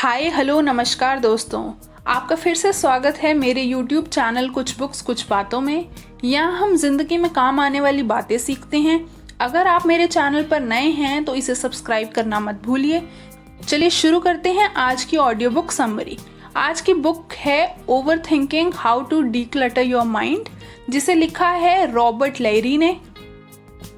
Hi hello नमस्कार दोस्तों, आपका फिर से स्वागत है मेरे YouTube चैनल कुछ बुक्स कुछ बातों में। यहाँ हम जिंदगी में काम आने वाली बातें सीखते हैं। अगर आप मेरे चैनल पर नए हैं तो इसे सब्सक्राइब करना मत भूलिए। चलिए शुरू करते हैं आज की ऑडियो बुक समरी। आज की बुक है overthinking how to declutter your mind, जिसे लिखा है रॉबर्ट लेयरी ने।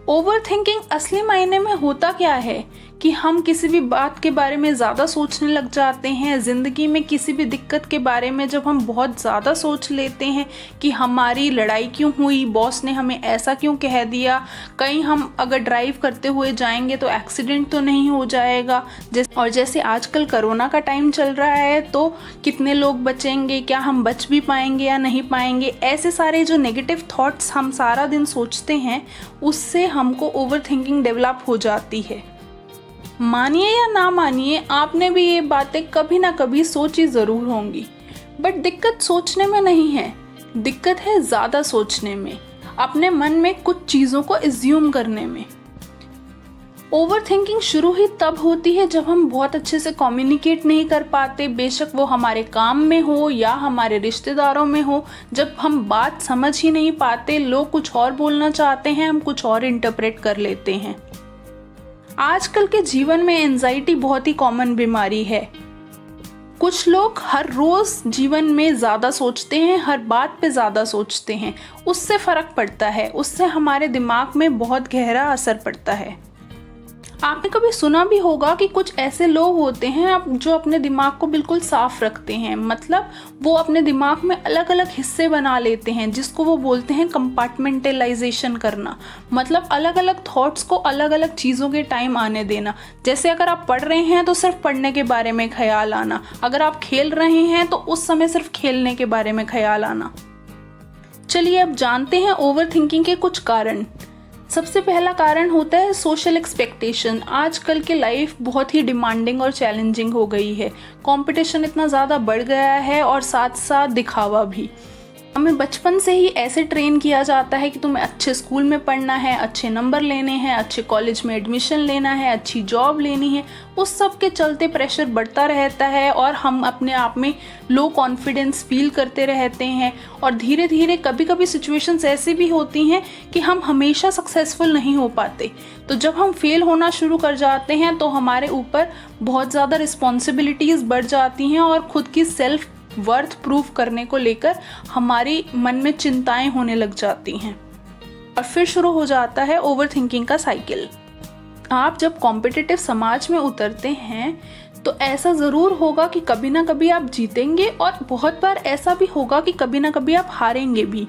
ओवर थिंकिंग असली मायने में होता क्या है कि हम किसी भी बात के बारे में ज़्यादा सोचने लग जाते हैं। ज़िंदगी में किसी भी दिक्कत के बारे में जब हम बहुत ज़्यादा सोच लेते हैं कि हमारी लड़ाई क्यों हुई, बॉस ने हमें ऐसा क्यों कह दिया, कहीं हम अगर ड्राइव करते हुए जाएंगे तो एक्सीडेंट तो नहीं हो जाएगा, जैसे आजकल कोरोना का टाइम चल रहा है तो कितने लोग बचेंगे, क्या हम बच भी पाएंगे या नहीं पाएंगे। ऐसे सारे जो नेगेटिव थॉट्स हम सारा दिन सोचते हैं, उससे हमको ओवर थिंकिंग डेवलप हो जाती है। मानिए या ना मानिए, आपने भी ये बातें कभी ना कभी सोची ज़रूर होंगी। बट दिक्कत सोचने में नहीं है, दिक्कत है ज़्यादा सोचने में, अपने मन में कुछ चीज़ों को एज्यूम करने में। ओवर थिंकिंग शुरू ही तब होती है जब हम बहुत अच्छे से कम्युनिकेट नहीं कर पाते, बेशक वो हमारे काम में हो या हमारे रिश्तेदारों में हो। जब हम बात समझ ही नहीं पाते, लोग कुछ और बोलना चाहते हैं, हम कुछ और इंटरप्रेट कर लेते हैं। आजकल के जीवन में एंजाइटी बहुत ही कॉमन बीमारी है। कुछ लोग हर रोज जीवन में ज़्यादा सोचते हैं, हर बात पे ज़्यादा सोचते हैं, उससे फ़र्क पड़ता है, उससे हमारे दिमाग में बहुत गहरा असर पड़ता है। आपने कभी सुना भी होगा कि कुछ ऐसे लोग होते हैं जो अपने दिमाग को बिल्कुल साफ रखते हैं, मतलब वो अपने दिमाग में अलग अलग हिस्से बना लेते हैं, जिसको वो बोलते हैं कंपार्टमेंटलाइजेशन करना। मतलब अलग अलग थॉट्स को अलग अलग चीज़ों के टाइम आने देना। जैसे अगर आप पढ़ रहे हैं तो सिर्फ पढ़ने के बारे में ख्याल आना, अगर आप खेल रहे हैं तो उस समय सिर्फ खेलने के बारे में ख्याल आना। चलिए अब जानते हैं ओवर थिंकिंग के कुछ कारण। सबसे पहला कारण होता है सोशल एक्सपेक्टेशन। आजकल की लाइफ बहुत ही डिमांडिंग और चैलेंजिंग हो गई है। कंपटीशन इतना ज़्यादा बढ़ गया है और साथ साथ दिखावा भी। हमें बचपन से ही ऐसे ट्रेन किया जाता है कि तुम्हें अच्छे स्कूल में पढ़ना है, अच्छे नंबर लेने हैं, अच्छे कॉलेज में एडमिशन लेना है, अच्छी जॉब लेनी है। उस सब के चलते प्रेशर बढ़ता रहता है और हम अपने आप में लो कॉन्फिडेंस फील करते रहते हैं। और धीरे धीरे कभी कभी सिचुएशंस ऐसी भी होती हैं कि हम हमेशा सक्सेसफुल नहीं हो पाते। तो जब हम फेल होना शुरू कर जाते हैं तो हमारे ऊपर बहुत ज़्यादा रिस्पॉन्सिबिलिटीज़ बढ़ जाती हैं और खुद की सेल्फ वर्थ प्रूफ करने को लेकर हमारी मन में चिंताएं होने लग जाती हैं। और फिर शुरू हो जाता है ओवर थिंकिंग का साइकिल। आप जब कॉम्पिटिटिव समाज में उतरते हैं तो ऐसा ज़रूर होगा कि कभी ना कभी आप जीतेंगे और बहुत बार ऐसा भी होगा कि कभी ना कभी आप हारेंगे भी।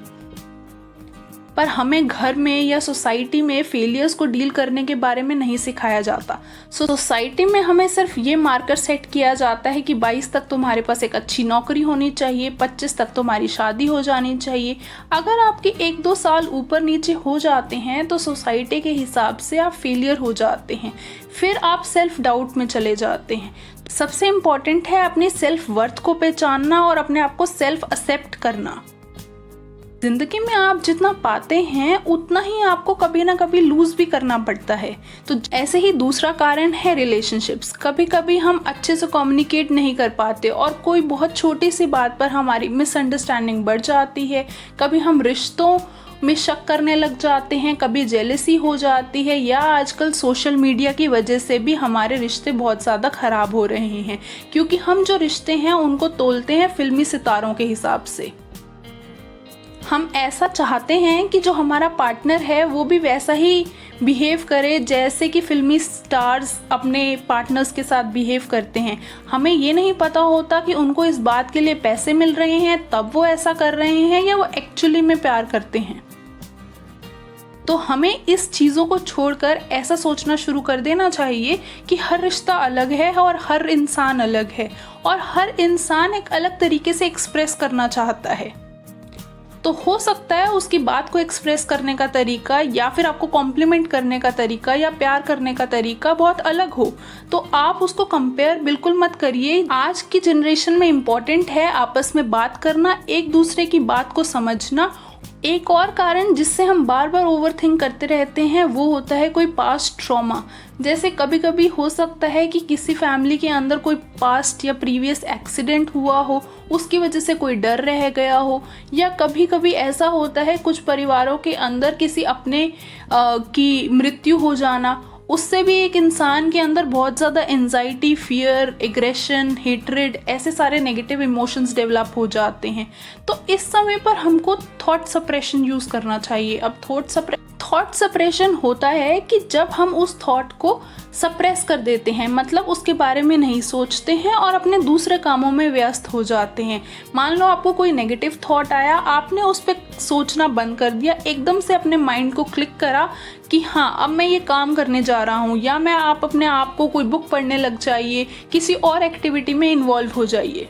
पर हमें घर में या सोसाइटी में फेलियर्स को डील करने के बारे में नहीं सिखाया जाता। सोसाइटी में हमें सिर्फ ये मार्कर सेट किया जाता है कि 22 तक तुम्हारे पास एक अच्छी नौकरी होनी चाहिए, 25 तक तुम्हारी शादी हो जानी चाहिए। अगर आपके 1-2 साल ऊपर नीचे हो जाते हैं तो सोसाइटी के हिसाब से आप फेलियर हो जाते हैं, फिर आप सेल्फ डाउट में चले जाते हैं। सबसे इम्पॉर्टेंट है अपनी सेल्फ वर्थ को पहचानना और अपने आप को सेल्फ एक्सेप्ट करना। जिंदगी में आप जितना पाते हैं उतना ही आपको कभी ना कभी लूज भी करना पड़ता है। तो ऐसे ही दूसरा कारण है रिलेशनशिप्स। कभी कभी हम अच्छे से कम्युनिकेट नहीं कर पाते और कोई बहुत छोटी सी बात पर हमारी मिसअंडरस्टैंडिंग बढ़ जाती है। कभी हम रिश्तों में शक करने लग जाते हैं, कभी जेलसी हो जाती है, या आजकल सोशल मीडिया की वजह से भी हमारे रिश्ते बहुत ज़्यादा ख़राब हो रहे हैं, क्योंकि हम जो रिश्ते हैं उनको तोलते हैं फिल्मी सितारों के हिसाब से। हम ऐसा चाहते हैं कि जो हमारा पार्टनर है वो भी वैसा ही बिहेव करे जैसे कि फिल्मी स्टार्स अपने पार्टनर्स के साथ बिहेव करते हैं। हमें ये नहीं पता होता कि उनको इस बात के लिए पैसे मिल रहे हैं तब वो ऐसा कर रहे हैं या वो एक्चुअली में प्यार करते हैं। तो हमें इस चीज़ों को छोड़कर ऐसा सोचना शुरू कर देना चाहिए कि हर रिश्ता अलग है और हर इंसान अलग है और हर इंसान एक अलग तरीके से एक्सप्रेस करना चाहता है। तो हो सकता है उसकी बात को एक्सप्रेस करने का तरीका या फिर आपको कॉम्प्लीमेंट करने का तरीका या प्यार करने का तरीका बहुत अलग हो, तो आप उसको कंपेयर बिल्कुल मत करिए। आज की जनरेशन में इम्पॉर्टेंट है आपस में बात करना, एक दूसरे की बात को समझना एक और कारण जिससे हम बार बार ओवरथिंक करते रहते हैं वो होता है कोई पास्ट ट्रॉमा। जैसे कभी कभी हो सकता है कि किसी फैमिली के अंदर कोई पास्ट या प्रीवियस एक्सीडेंट हुआ हो, उसकी वजह से कोई डर रह गया हो, या कभी कभी ऐसा होता है कुछ परिवारों के अंदर किसी अपने की मृत्यु हो जाना, उससे भी एक इंसान के अंदर बहुत ज़्यादा एंजाइटी, फियर, एग्रेशन, हेट्रेड, ऐसे सारे नेगेटिव इमोशंस डेवलप हो जाते हैं। तो इस समय पर हमको थॉट सप्रेशन यूज़ करना चाहिए। अब थॉट सप्रेशन होता है कि जब हम उस थॉट को सप्रेस कर देते हैं, मतलब उसके बारे में नहीं सोचते हैं और अपने दूसरे कामों में व्यस्त हो जाते हैं। मान लो आपको कोई नेगेटिव थॉट आया, आपने उस पर सोचना बंद कर दिया, एकदम से अपने माइंड को क्लिक करा कि हाँ अब मैं ये काम करने जा रहा हूँ, या आप अपने आप को कोई बुक पढ़ने लग जाइए, किसी और एक्टिविटी में इन्वॉल्व हो जाइए।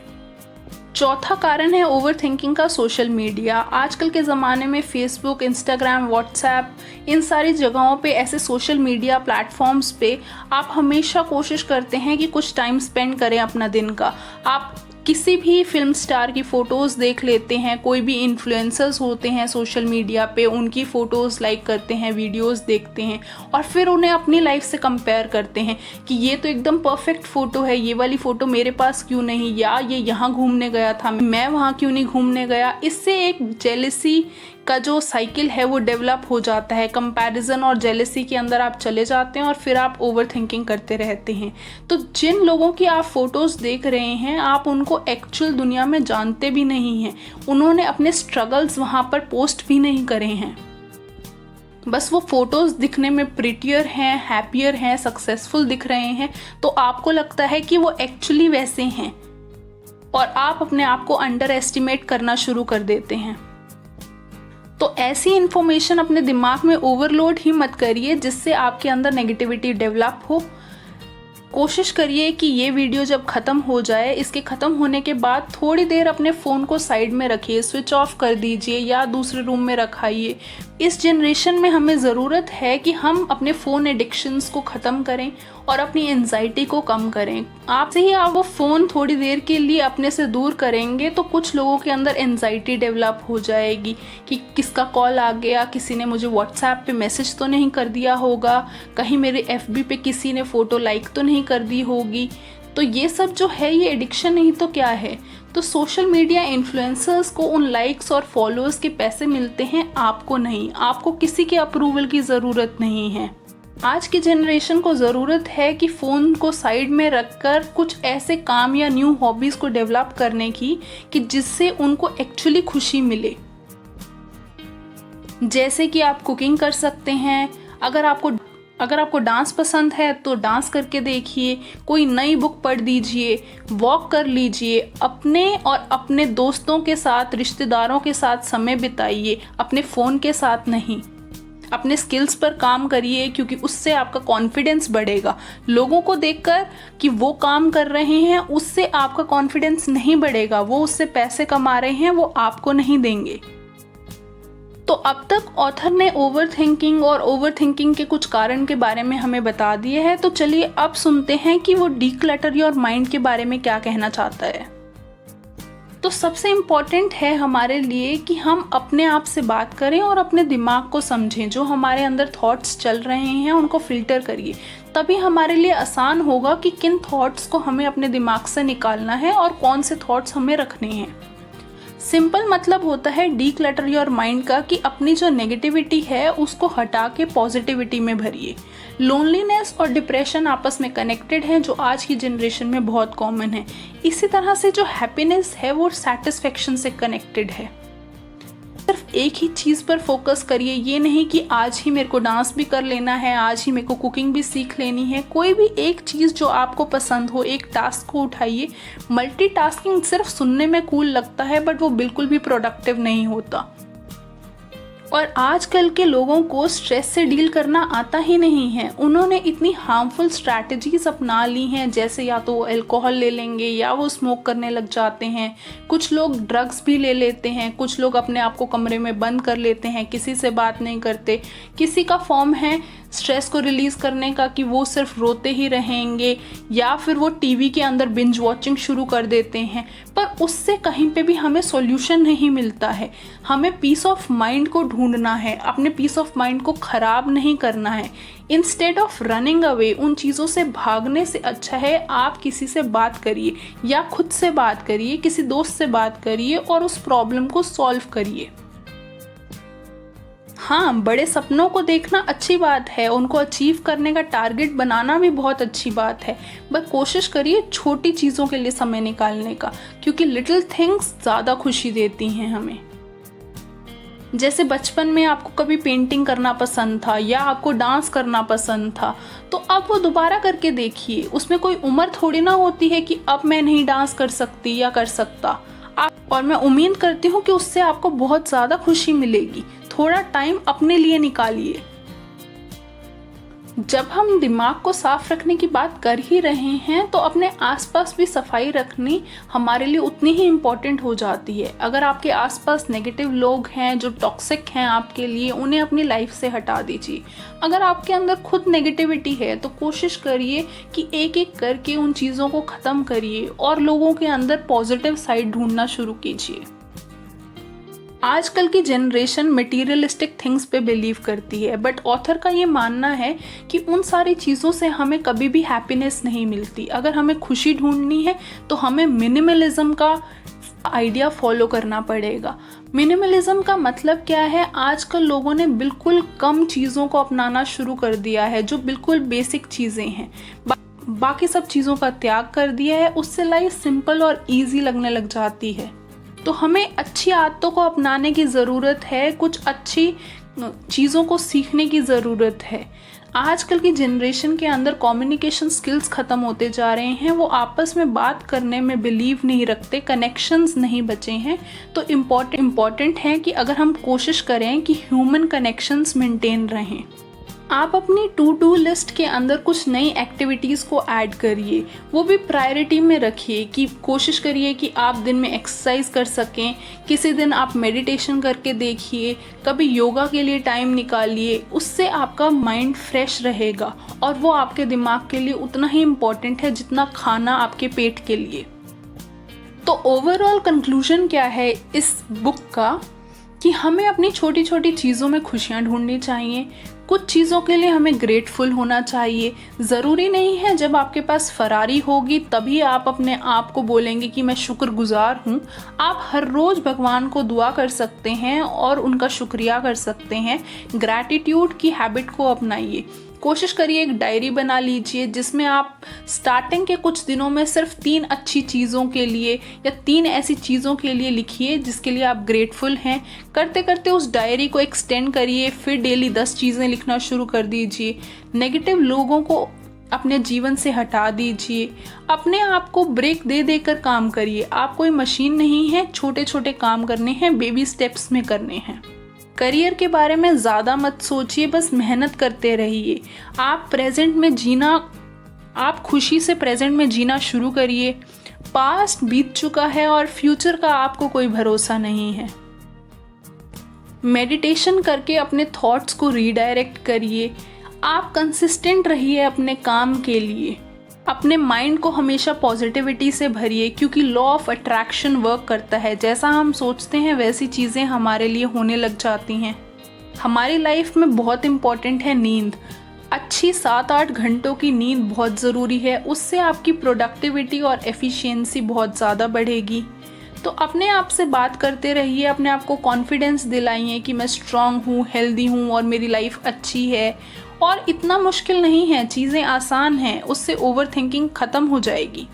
चौथा कारण है ओवरथिंकिंग का सोशल मीडिया। आजकल के ज़माने में फेसबुक, इंस्टाग्राम, व्हाट्सएप, इन सारी जगहों पे, ऐसे सोशल मीडिया प्लेटफॉर्म्स पे आप हमेशा कोशिश करते हैं कि कुछ टाइम स्पेंड करें अपना दिन का। आप किसी भी फिल्म स्टार की फ़ोटोज़ देख लेते हैं, कोई भी इन्फ्लुएंसर्स होते हैं सोशल मीडिया पे, उनकी फ़ोटोज़ लाइक करते हैं, वीडियोस देखते हैं और फिर उन्हें अपनी लाइफ से कंपेयर करते हैं कि ये तो एकदम परफेक्ट फ़ोटो है, ये वाली फ़ोटो मेरे पास क्यों नहीं, या ये यहाँ घूमने गया था, मैं वहाँ क्यों नहीं घूमने गया। इससे एक जेलसी का जो साइकिल है वो डेवलप हो जाता है। कंपैरिजन और जेलसी के अंदर आप चले जाते हैं और फिर आप ओवरथिंकिंग करते रहते हैं। तो जिन लोगों की आप फोटोज़ देख रहे हैं, आप उनको एक्चुअल दुनिया में जानते भी नहीं हैं, उन्होंने अपने स्ट्रगल्स वहाँ पर पोस्ट भी नहीं करे हैं। बस वो फोटोज़ दिखने में प्रिटियर हैं, हैप्पियर हैं, सक्सेसफुल दिख रहे हैं, तो आपको लगता है कि वो एक्चुअली वैसे हैं और आप अपने आप को अंडर एस्टिमेट करना शुरू कर देते हैं। तो ऐसी इन्फॉर्मेशन अपने दिमाग में ओवरलोड ही मत करिए जिससे आपके अंदर नेगेटिविटी डेवलप हो। कोशिश करिए कि ये वीडियो जब ख़त्म हो जाए, इसके ख़त्म होने के बाद थोड़ी देर अपने फ़ोन को साइड में रखिए, स्विच ऑफ कर दीजिए या दूसरे रूम में रखाइए। इस जनरेशन में हमें ज़रूरत है कि हम अपने फ़ोन एडिक्शंस को ख़त्म करें और अपनी एंजाइटी को कम करें। आपसे ही आप वो फ़ोन थोड़ी देर के लिए अपने से दूर करेंगे तो कुछ लोगों के अंदर एंजाइटी डेवलप हो जाएगी कि किसका कॉल आ गया, किसी ने मुझे व्हाट्सएप पे मैसेज तो नहीं कर दिया होगा, कहीं मेरे FB पे किसी ने फ़ोटो लाइक तो नहीं कर दी होगी। तो ये सब जो है ये एडिक्शन नहीं तो क्या है। तो सोशल मीडिया इन्फ्लुएंसर्स को उन लाइक्स और फॉलोअर्स के पैसे मिलते हैं, आपको नहीं। आपको किसी के अप्रूवल की ज़रूरत नहीं है। आज की जनरेशन को ज़रूरत है कि फ़ोन को साइड में रखकर कुछ ऐसे काम या न्यू हॉबीज़ को डेवलप करने की कि जिससे उनको एक्चुअली खुशी मिले। जैसे कि आप कुकिंग कर सकते हैं, अगर आपको डांस पसंद है तो डांस करके देखिए, कोई नई बुक पढ़ दीजिए, वॉक कर लीजिए, अपने और अपने दोस्तों के साथ, रिश्तेदारों के साथ समय बिताइए, अपने फ़ोन के साथ नहीं। अपने स्किल्स पर काम करिए क्योंकि उससे आपका कॉन्फिडेंस बढ़ेगा। लोगों को देखकर कि वो काम कर रहे हैं उससे आपका कॉन्फिडेंस नहीं बढ़ेगा, वो उससे पैसे कमा रहे हैं, वो आपको नहीं देंगे। तो अब तक ऑथर ने ओवरथिंकिंग और ओवरथिंकिंग के कुछ कारण के बारे में हमें बता दिए हैं। तो चलिए अब सुनते हैं कि वो डीक्लटर योर माइंड के बारे में क्या कहना चाहता है। तो सबसे इम्पॉर्टेंट है हमारे लिए कि हम अपने आप से बात करें और अपने दिमाग को समझें। जो हमारे अंदर थॉट्स चल रहे हैं उनको फिल्टर करिए, तभी हमारे लिए आसान होगा कि किन थॉट्स को हमें अपने दिमाग से निकालना है और कौन से थॉट्स हमें रखने हैं। सिंपल मतलब होता है डीक्लटर योर माइंड का कि अपनी जो नेगेटिविटी है उसको हटा के पॉजिटिविटी में भरिए। लोनलीनेस और डिप्रेशन आपस में कनेक्टेड हैं, जो आज की जनरेशन में बहुत कॉमन है। इसी तरह से जो हैप्पीनेस है वो सेटिस्फेक्शन से कनेक्टेड है। सिर्फ एक ही चीज़ पर फोकस करिए, ये नहीं कि आज ही मेरे को डांस भी कर लेना है, आज ही मेरे को कुकिंग भी सीख लेनी है। कोई भी एक चीज़ जो आपको पसंद हो, एक टास्क को उठाइए। मल्टीटास्किंग सिर्फ सुनने में कूल लगता है बट वो बिल्कुल भी प्रोडक्टिव नहीं होता। और आजकल के लोगों को स्ट्रेस से डील करना आता ही नहीं है। उन्होंने इतनी हार्मफुल स्ट्रैटेजीज अपना ली हैं, जैसे या तो वो अल्कोहल ले लेंगे या वो स्मोक करने लग जाते हैं, कुछ लोग ड्रग्स भी ले लेते हैं, कुछ लोग अपने आप को कमरे में बंद कर लेते हैं, किसी से बात नहीं करते। किसी का फॉर्म है स्ट्रेस को रिलीज़ करने का कि वो सिर्फ रोते ही रहेंगे, या फिर वो टीवी के अंदर बिंज वॉचिंग शुरू कर देते हैं। पर पर उससे कहीं पे भी हमें सॉल्यूशन नहीं मिलता है। हमें पीस ऑफ माइंड को ढूंढना है, अपने पीस ऑफ माइंड को ख़राब नहीं करना है। इंस्टेड ऑफ रनिंग अवे, उन चीज़ों से भागने से अच्छा है आप किसी से बात करिए, या खुद से बात करिए, किसी दोस्त से बात करिए और उस प्रॉब्लम को सॉल्व करिए। हाँ, बड़े सपनों को देखना अच्छी बात है, उनको अचीव करने का टारगेट बनाना भी बहुत अच्छी बात है, बस कोशिश करिए छोटी चीज़ों के लिए समय निकालने का, क्योंकि लिटिल थिंग्स ज़्यादा खुशी देती हैं हमें। जैसे बचपन में आपको कभी पेंटिंग करना पसंद था या आपको डांस करना पसंद था, तो अब वो दोबारा करके देखिए। उसमें कोई उम्र थोड़ी ना होती है कि अब मैं नहीं डांस कर सकती या कर सकता। और मैं उम्मीद करती हूँ कि उससे आपको बहुत ज़्यादा खुशी मिलेगी। थोड़ा टाइम अपने लिए निकालिए। जब हम दिमाग को साफ रखने की बात कर ही रहे हैं, तो अपने आसपास भी सफाई रखनी हमारे लिए उतनी ही इम्पॉर्टेंट हो जाती है। अगर आपके आसपास नेगेटिव लोग हैं जो टॉक्सिक हैं आपके लिए, उन्हें अपनी लाइफ से हटा दीजिए। अगर आपके अंदर खुद नेगेटिविटी है तो कोशिश करिए कि एक एक करके उन चीज़ों को ख़त्म करिए और लोगों के अंदर पॉजिटिव साइड ढूंढना शुरू कीजिए। आजकल की जनरेशन मटेरियलिस्टिक थिंग्स पे बिलीव करती है, बट ऑथर का ये मानना है कि उन सारी चीज़ों से हमें कभी भी हैप्पीनेस नहीं मिलती। अगर हमें खुशी ढूंढनी है तो हमें मिनिमलिज्म का आइडिया फॉलो करना पड़ेगा। मिनिमलिज्म का मतलब क्या है? आजकल लोगों ने बिल्कुल कम चीज़ों को अपनाना शुरू कर दिया है, जो बिल्कुल बेसिक चीज़ें हैं। बाकी सब चीज़ों का त्याग कर दिया है। उससे लाइफ सिंपल और ईजी लगने लग जाती है। तो हमें अच्छी आदतों को अपनाने की ज़रूरत है, कुछ अच्छी चीज़ों को सीखने की ज़रूरत है। आजकल की जनरेशन के अंदर कम्युनिकेशन स्किल्स ख़त्म होते जा रहे हैं। वो आपस में बात करने में बिलीव नहीं रखते, कनेक्शंस नहीं बचे हैं। तो इम्पॉर्टेंट है कि अगर हम कोशिश करें कि ह्यूमन कनेक्शंस मेंटेन रहें। आप अपनी टू डू लिस्ट के अंदर कुछ नई एक्टिविटीज़ को ऐड करिए, वो भी प्रायोरिटी में रखिए। कि कोशिश करिए कि आप दिन में एक्सरसाइज कर सकें, किसी दिन आप मेडिटेशन करके देखिए, कभी योगा के लिए टाइम निकालिए। उससे आपका माइंड फ्रेश रहेगा और वो आपके दिमाग के लिए उतना ही इम्पोर्टेंट है जितना खाना आपके पेट के लिए। तो ओवरऑल कंक्लूजन क्या है इस बुक का? कि हमें अपनी छोटी छोटी चीज़ों में खुशियाँ ढूंढनी चाहिए। कुछ चीज़ों के लिए हमें ग्रेटफुल होना चाहिए। ज़रूरी नहीं है जब आपके पास फरारी होगी तभी आप अपने आप को बोलेंगे कि मैं शुक्रगुजार हूँ। आप हर रोज़ भगवान को दुआ कर सकते हैं और उनका शुक्रिया कर सकते हैं। ग्रैटिट्यूड की हैबिट को अपनाइए। कोशिश करिए एक डायरी बना लीजिए जिसमें आप स्टार्टिंग के कुछ दिनों में सिर्फ 3 अच्छी चीज़ों के लिए या 3 ऐसी चीज़ों के लिए लिखिए जिसके लिए आप ग्रेटफुल हैं। करते करते उस डायरी को एक्सटेंड करिए, फिर डेली 10 चीज़ें लिखना शुरू कर दीजिए। नेगेटिव लोगों को अपने जीवन से हटा दीजिए। अपने आप को ब्रेक दे देकर काम करिए। आप कोई मशीन नहीं है, छोटे छोटे काम करने हैं, बेबी स्टेप्स में करने हैं। करियर के बारे में ज़्यादा मत सोचिए, बस मेहनत करते रहिए। आप खुशी से प्रेजेंट में जीना शुरू करिए। पास्ट बीत चुका है और फ्यूचर का आपको कोई भरोसा नहीं है। मेडिटेशन करके अपने थॉट्स को रीडायरेक्ट करिए। आप कंसिस्टेंट रहिए अपने काम के लिए। अपने माइंड को हमेशा पॉजिटिविटी से भरिए, क्योंकि लॉ ऑफ अट्रैक्शन वर्क करता है। जैसा हम सोचते हैं वैसी चीज़ें हमारे लिए होने लग जाती हैं। हमारी लाइफ में बहुत इम्पॉर्टेंट है नींद। अच्छी 7-8 घंटों की नींद बहुत ज़रूरी है। उससे आपकी प्रोडक्टिविटी और एफिशिएंसी बहुत ज़्यादा बढ़ेगी। तो अपने आप से बात करते रहिए, अपने आप को कॉन्फिडेंस दिलाइए कि मैं स्ट्रांग हूँ, हेल्दी हूँ और मेरी लाइफ अच्छी है। और इतना मुश्किल नहीं है, चीज़ें आसान हैं। उससे ओवर थिंकिंग ख़त्म हो जाएगी।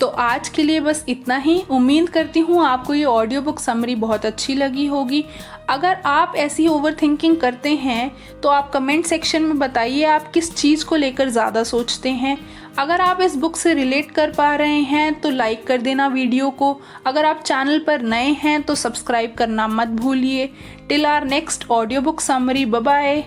तो आज के लिए बस इतना ही। उम्मीद करती हूँ आपको ये ऑडियो बुक समरी बहुत अच्छी लगी होगी। अगर आप ऐसी ओवर थिंकिंग करते हैं तो आप कमेंट सेक्शन में बताइए आप किस चीज़ को लेकर ज़्यादा सोचते हैं। अगर आप इस बुक से रिलेट कर पा रहे हैं तो लाइक कर देना वीडियो को। अगर आप चैनल पर नए हैं तो सब्सक्राइब करना मत भूलिए। Till our next audio book summary, bye bye.